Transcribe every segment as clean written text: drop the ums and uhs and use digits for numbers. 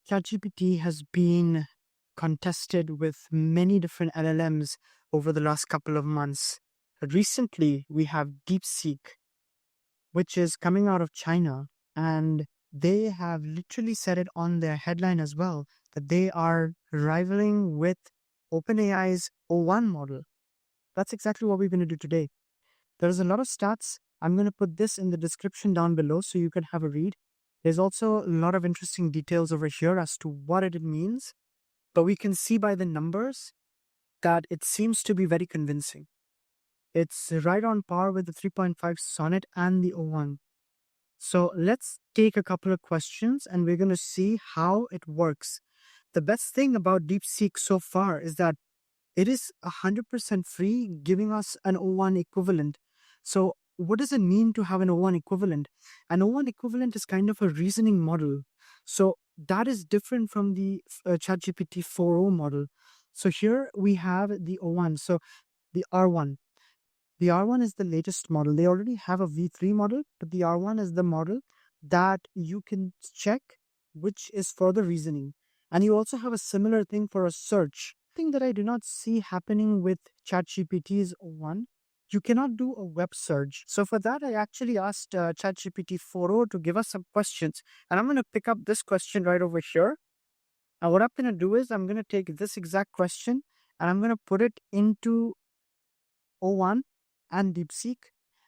ChatGPT has been contested with many different LLMs over the last couple of months. Recently, we have DeepSeek, which is coming out of China, and they have literally said it on their headline as well that they are rivaling with OpenAI's O1 model. That's exactly what we're going to do today. There's a lot of stats. I'm going to put this in the description down below so you can have a read. There's also a lot of interesting details over here as to what it means, but we can see by the numbers that it seems to be very convincing. It's right on par with the 3.5 Sonnet and the O1. So let's take a couple of questions and we're going to see how it works. The best thing about DeepSeek so far is that it is 100% free, giving us an O1 equivalent. So what does it mean to have an O1 equivalent? An O1 equivalent is kind of a reasoning model. So that is different from the ChatGPT-40 model. So here we have the O1, so the R1. The R1 is the latest model. They already have a V3 model, but the R1 is the model that you can check, which is for the reasoning. And you also have a similar thing for a search. Thing that I do not see happening with ChatGPT's O1. You cannot do a web search. So for that, I actually asked ChatGPT-40 to give us some questions. And I'm going to pick up this question right over here. And what I'm going to do is I'm going to take this exact question and I'm going to put it into O1 and DeepSeek.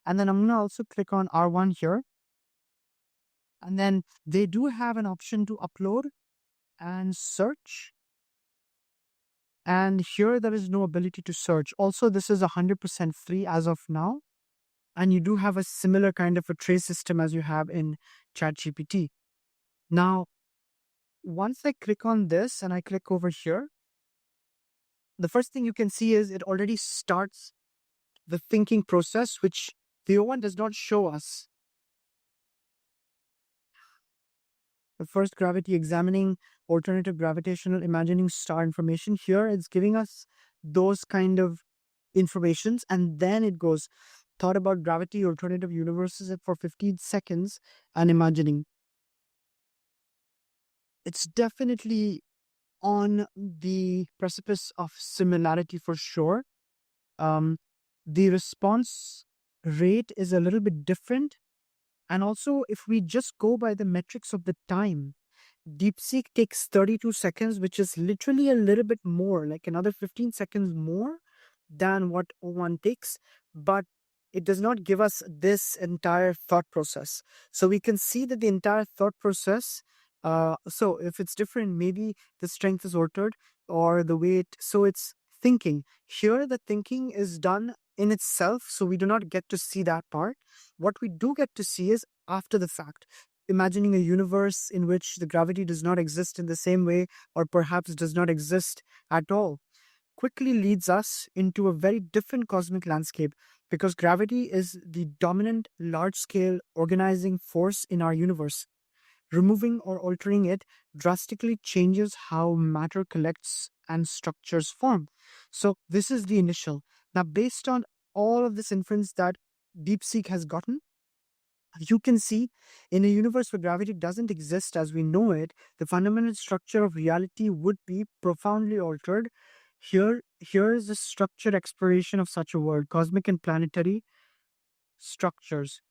And then I'm going to also click on R1 here. And then they do have an option to upload and search. And here there is no ability to search. Also, this is 100% free as of now. And you do have a similar kind of a trace system as you have in ChatGPT. Now, once I click on this and I click over here, the first thing you can see is it already starts the thinking process, which the O1 does not show us. The first gravity examining alternative gravitational imagining star information. Here it's giving us those kind of informations, and then it goes thought about gravity, alternative universes for 15 seconds and imagining. It's definitely on the precipice of similarity for sure. The response rate is a little bit different. And also, if we just go by the metrics of the time, DeepSeek takes 32 seconds, which is literally a little bit more, like another 15 seconds more than what O1 takes, but it does not give us this entire thought process. So we can see that the entire thought process, so if it's different, maybe the strength is altered or the weight, so it's thinking. Here, the thinking is done in itself, so we do not get to see that part. What we do get to see is after the fact, imagining a universe in which the gravity does not exist in the same way or perhaps does not exist at all, quickly leads us into a very different cosmic landscape, because gravity is the dominant large-scale organizing force in our universe. Removing or altering it drastically changes how matter collects and structures form. So this is the initial. Now, based on all of this inference that DeepSeek has gotten, you can see in a universe where gravity doesn't exist as we know it, the fundamental structure of reality would be profoundly altered. Here is the structured exploration of such a word, cosmic and planetary structures.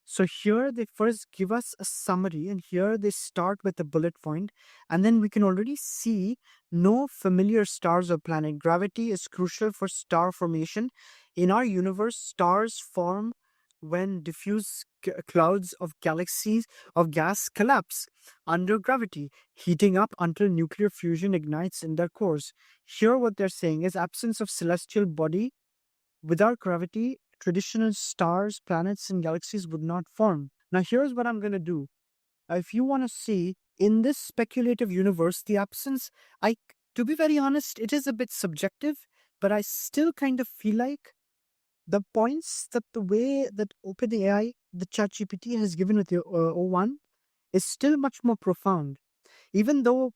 So here they first give us a summary, and here they start with a bullet point, and then we can already see no familiar stars or planet. Gravity is crucial for star formation. In our universe, stars form when diffuse clouds of galaxies of gas collapse under gravity, heating up until nuclear fusion ignites in their cores. Here what they're saying is absence of celestial body. Without gravity, traditional stars, planets, and galaxies would not form. Now, here's what I'm going to do. If you want to see in this speculative universe, the absence, to be very honest, it is a bit subjective, but I still kind of feel like the points that the way that OpenAI, the ChatGPT has given with the O1 is still much more profound, even though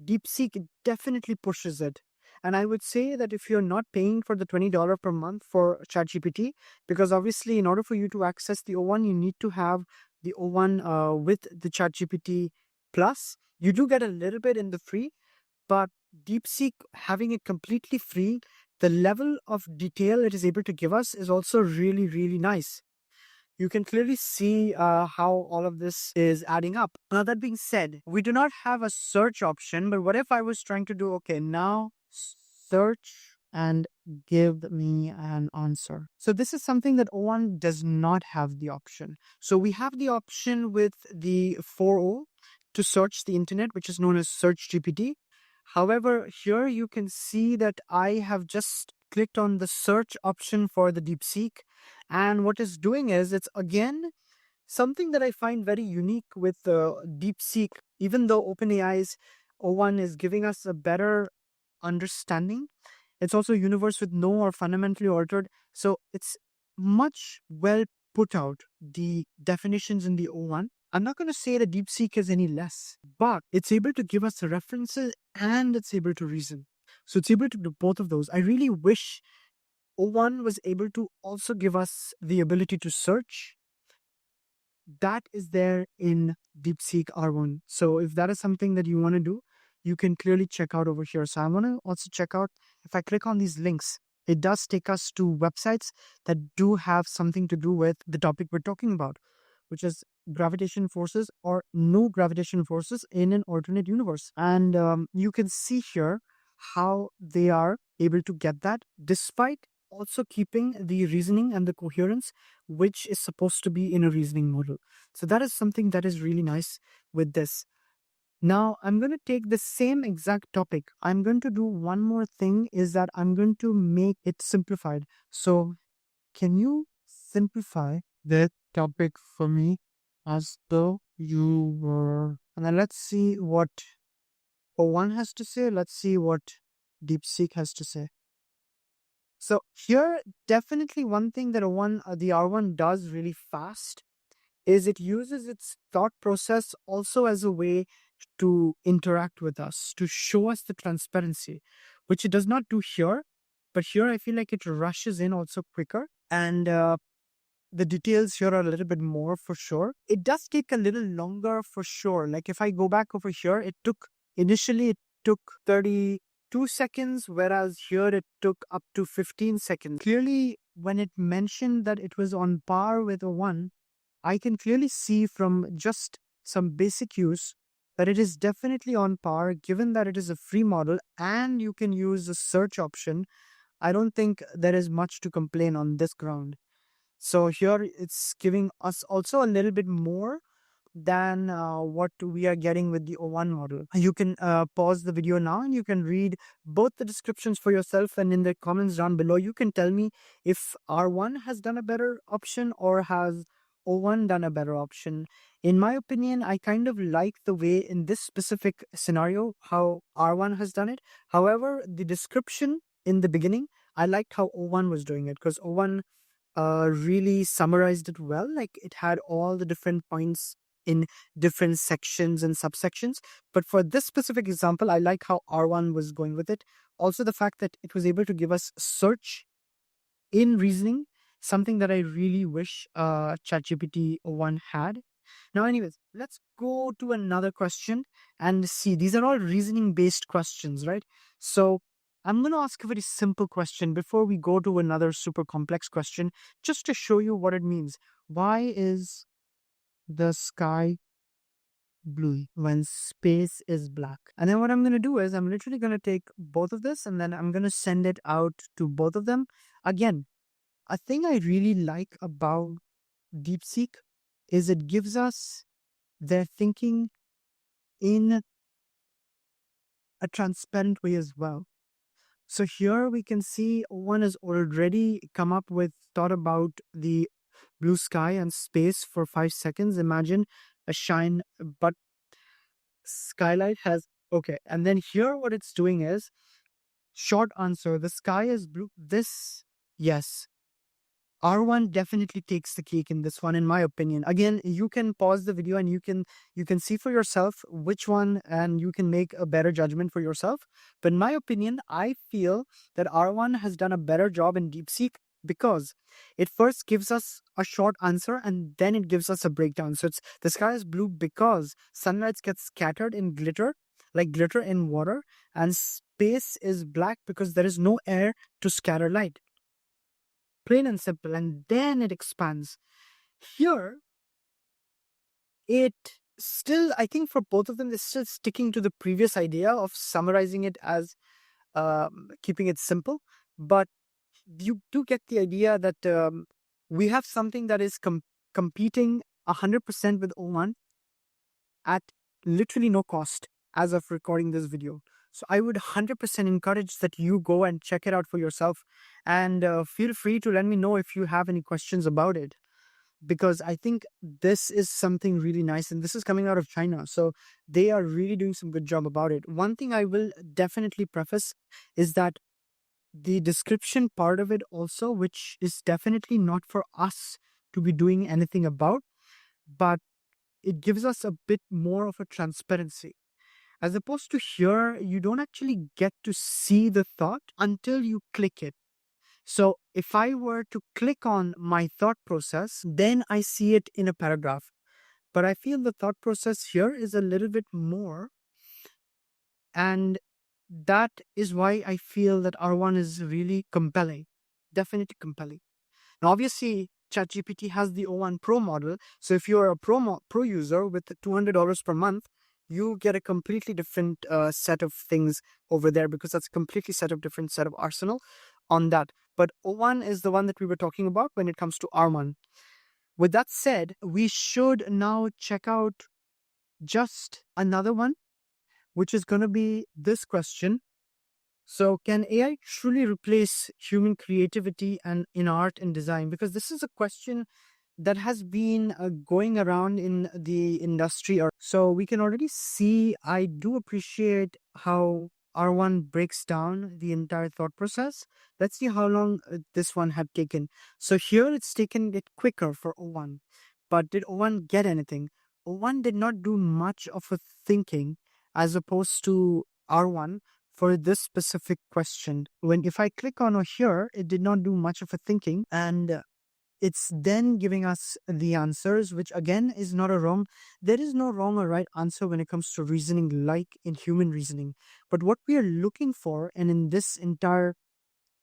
DeepSeek definitely pushes it. And I would say that if you're not paying for the $20 per month for ChatGPT, because obviously in order for you to access the O1, you need to have the O1 with the ChatGPT Plus, you do get a little bit in the free, but DeepSeek having it completely free, the level of detail it is able to give us is also really, really nice. You can clearly see how all of this is adding up. Now, that being said, we do not have a search option, but what if I was trying to do, okay, now search and give me an answer. So this is something that O1 does not have the option. So we have the option with the 4.0 to search the internet, which is known as Search GPT. However, here you can see that I have just clicked on the search option for the DeepSeek. And what it's doing is it's again something that I find very unique with DeepSeek, even though OpenAI's O1 is giving us a better understanding. It's also a universe with no or fundamentally altered. So it's much well put out, the definitions in the O1. I'm not going to say that DeepSeek is any less, but it's able to give us the references and it's able to reason. So it's able to do both of those. I really wish O1 was able to also give us the ability to search. That is there in DeepSeek R1. So if that is something that you want to do, you can clearly check out over here. So I want to also check out, if I click on these links, it does take us to websites that do have something to do with the topic we're talking about, which is gravitation forces or no gravitation forces in an alternate universe. And you can see here how they are able to get that despite also keeping the reasoning and the coherence which is supposed to be in a reasoning model. So that is something that is really nice with this. Now I'm going to take the same exact topic. I'm going to do one more thing, is that I'm going to make it simplified. So can you simplify the topic for me as though you were... And then let's see what O1 has to say. Let's see what DeepSeek has to say. So here, definitely one thing that the R1 does really fast is it uses its thought process also as a way to interact with us, to show us the transparency, which it does not do here. But here, I feel like it rushes in also quicker. And the details here are a little bit more for sure. It does take a little longer for sure. Like if I go back over here, initially it took 32 seconds, whereas here it took up to 15 seconds. Clearly, when it mentioned that it was on par with O1, I can clearly see from just some basic use that it is definitely on par, given that it is a free model and you can use the search option. I don't think there is much to complain on this ground. So here it's giving us also a little bit more than what we are getting with the O1 model. You can pause the video now and you can read both the descriptions for yourself, and in the comments down below you can tell me if R1 has done a better option or has O1 done a better option. In my opinion, I kind of like the way in this specific scenario how R1 has done it. However, the description in the beginning, I liked how O1 was doing it, because O1 really summarized it well. Like it had all the different points in different sections and subsections. But for this specific example, I like how R1 was going with it. Also, the fact that it was able to give us search in reasoning, something that I really wish ChatGPT-01 had. Now, anyways, let's go to another question and see. These are all reasoning-based questions, right? So I'm going to ask a very simple question before we go to another super complex question, just to show you what it means. Why is the sky blue when space is black? And then what I'm going to do is I'm literally going to take both of this and then I'm going to send it out to both of them. Again, a thing I really like about DeepSeek is it gives us their thinking in a transparent way as well. So here we can see one has already thought about the blue sky and space for 5 seconds. Imagine a shine, but skylight has, okay. And then here what it's doing is, short answer, the sky is blue. This, yes. R1 definitely takes the cake in this one, in my opinion. Again, you can pause the video and you can see for yourself which one, and you can make a better judgment for yourself. But in my opinion, I feel that R1 has done a better job in DeepSeek because it first gives us a short answer and then it gives us a breakdown. So it's the sky is blue because sunlight gets scattered in glitter, like glitter in water, and space is black because there is no air to scatter light. Plain and simple. And then it expands. Here, it still, I think for both of them, they're still sticking to the previous idea of summarizing it as keeping it simple. But you do get the idea that we have something that is competing 100% with O1 at literally no cost as of recording this video. So I would 100% encourage that you go and check it out for yourself, and feel free to let me know if you have any questions about it, because I think this is something really nice, and this is coming out of China. So they are really doing some good job about it. One thing I will definitely preface is that the description part of it also, which is definitely not for us to be doing anything about, but it gives us a bit more of a transparency. As opposed to here, you don't actually get to see the thought until you click it. So if I were to click on my thought process, then I see it in a paragraph. But I feel the thought process here is a little bit more. And that is why I feel that R1 is really compelling. Definitely compelling. Now, obviously, ChatGPT has the O1 Pro model. So if you're a Pro user with $200 per month, you get a completely different set of things over there, because that's a completely different set of arsenal on that. But O1 is the one that we were talking about when it comes to R1. With that said, we should now check out just another one, which is going to be this question. So can AI truly replace human creativity and in art and design? Because this is a question that has been going around in the industry. So we can already see, I do appreciate how R1 breaks down the entire thought process. Let's see how long this one had taken. So here it's taken it quicker for O1. But did O1 get anything? O1 did not do much of a thinking as opposed to R1 for this specific question. If I click on here, it did not do much of a thinking, and it's then giving us the answers, which again is not a wrong. There is no wrong or right answer when it comes to reasoning, like in human reasoning. But what we are looking for, and in this entire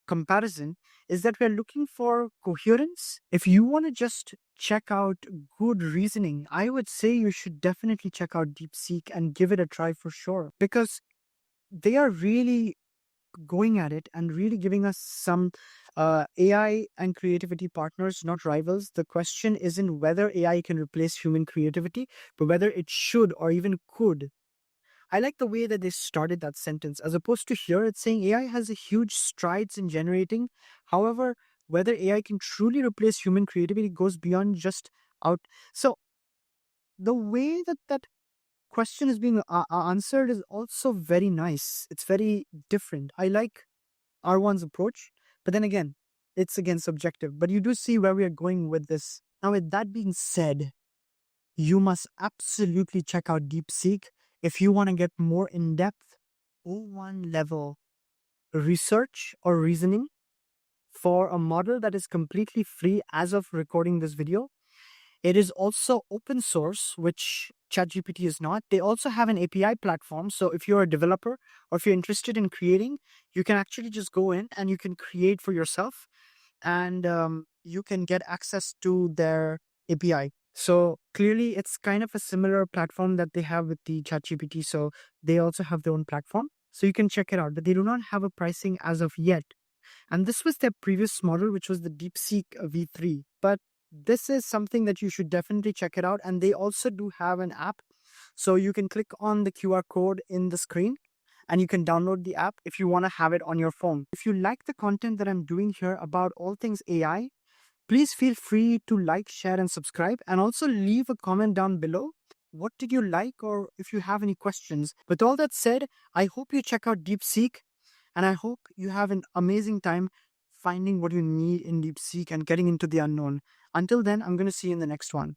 comparison, is that we are looking for coherence. If you want to just check out good reasoning, I would say you should definitely check out DeepSeek and give it a try for sure, because they are really going at it and really giving us some AI and creativity partners, not rivals. The question isn't whether AI can replace human creativity, but whether it should or even could. I like the way that they started that sentence, as opposed to here, it's saying AI has a huge strides in generating. However, whether AI can truly replace human creativity goes beyond just out. So the way that question is being answered is also very nice. It's very different. I like R1's approach, but then again, it's again subjective. But you do see where we are going with this. Now, with that being said, you must absolutely check out DeepSeek if you want to get more in-depth O1 level research or reasoning for a model that is completely free as of recording this video. It is also open source, which ChatGPT is not. They also have an API platform. So if you're a developer or if you're interested in creating, you can actually just go in and you can create for yourself, and you can get access to their API. So clearly it's kind of a similar platform that they have with the ChatGPT. So they also have their own platform. So you can check it out, but they do not have a pricing as of yet. And this was their previous model, which was the DeepSeek V3. But this is something that you should definitely check it out. And they also do have an app. So you can click on the QR code in the screen and you can download the app if you want to have it on your phone. If you like the content that I'm doing here about all things AI, please feel free to like, share, and subscribe. And also leave a comment down below. What did you like, or if you have any questions? With all that said, I hope you check out DeepSeek. And I hope you have an amazing time finding what you need in DeepSeek and getting into the unknown. Until then, I'm going to see you in the next one.